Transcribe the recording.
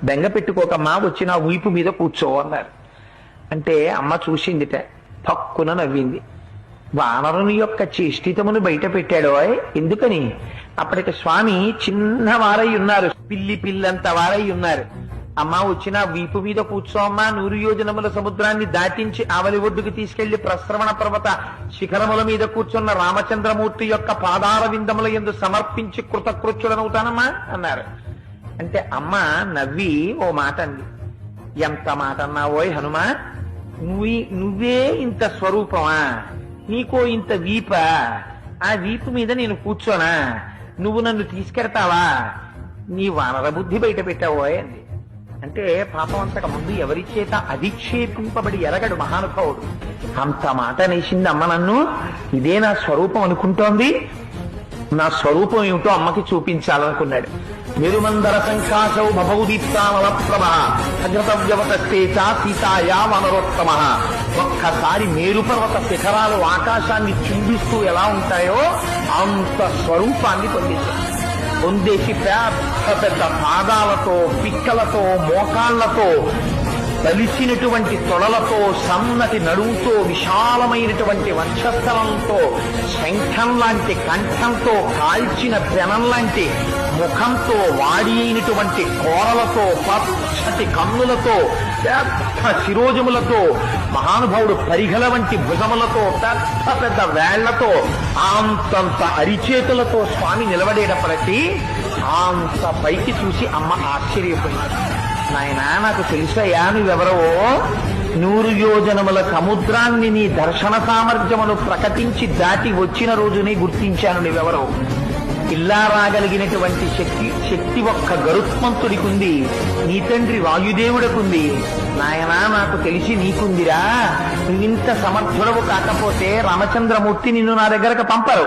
బెంగ పెట్టుకోకమ్మా, వచ్చి నా వీపు మీద కూర్చో అన్నారు. అంటే అమ్మ చూసిందిట, పక్కున నవ్వింది. వానరుని యొక్క చేష్టితమును బయట పెట్టాడు. ఎందుకని? అప్పటికి స్వామి చిన్నవారై ఉన్నారు, పిల్లి పిల్లంత వారై ఉన్నారు. అమ్మ వచ్చిన వీపు మీద కూర్చోమ్మా, 100 యోజనముల సముద్రాన్ని దాటించి ఆవలి ఒడ్డుకు తీసుకెళ్లి ప్రస్రవణ పర్వత శిఖరముల మీద కూర్చున్న రామచంద్రమూర్తి యొక్క పాదార విందముల యందు సమర్పించి కృతకృత్యుడనవుతానమ్మా అన్నారు. అంటే అమ్మ నవ్వి ఓ మాట అంది. ఎంత మాట అన్నావోయ్ హనుమా, నువ్వే ఇంత స్వరూపమా, నీకో ఇంత వీప, ఆ వీపు మీద నేను కూర్చోనా, నువ్వు నన్ను తీసుకెడతావా, నీ వానర బుద్ధి బయట పెట్టావోయ్ అంది. అంటే పాపం అంతకు ముందు ఎవరి చేత అధిక్షేపింపబడి ఎరగడు మహానుభావుడు. అంత మాట నేసింది అమ్మ నన్ను. ఇదే నా స్వరూపం అనుకుంటోంది. నా స్వరూపం ఏమిటో అమ్మకి చూపించాలనుకున్నాడు. మెరుమందర సంకాశౌ భవౌదీప్తానల ప్రభ అగ్రతవ్యవతస్తేచ సీతాయా వనరోత్తమ. ఒక్కసారి మేరుపర్వత శిఖరాలు ఆకాశాన్ని చుంబిస్తూ ఎలా ఉంటాయో అంత స్వరూపాన్ని పొందేసి పెద్ద పెద్ద పాదాలతో, పిక్కలతో, మోకాళ్లతో, బలిసినటువంటి తొడలతో, సన్నటి నడువుతో, విశాలమైనటువంటి వక్షస్థలంతో, శంఖం లాంటి కంఠంతో, కాల్చిన పెనం లాంటి ముఖంతో, వాడి అయినటువంటి కోరలతో, పచ్చటి కన్నులతో, పెద్ద శిరోజములతో, మహానుభావుడు పరిఘల వంటి భుజములతో, పెద్ద పెద్ద వేళ్లతో, అంతంత అరిచేతులతో స్వామి నిలబడేటప్పటికీ అంత పైకి చూసి అమ్మ ఆశ్చర్యపోయింది. నాయనా, నాకు తెలుసయ్యా నువ్వెవరో. 100 యోజనముల సముద్రాన్ని నీ దర్శన సామర్థ్యమును ప్రకటించి దాటి వచ్చిన రోజునే గుర్తించాను నువ్వెవరో. ఇలా రాగలిగినటువంటి శక్తి ఒక్క గరుత్మంతుడికుంది, నీ తండ్రి వాయుదేవుడికుంది. నాయనా, నాకు తెలిసి నీకుందిరా. నువ్వింత సమర్థుడవు కాకపోతే రామచంద్రమూర్తి నిన్ను నా దగ్గరకు పంపరు.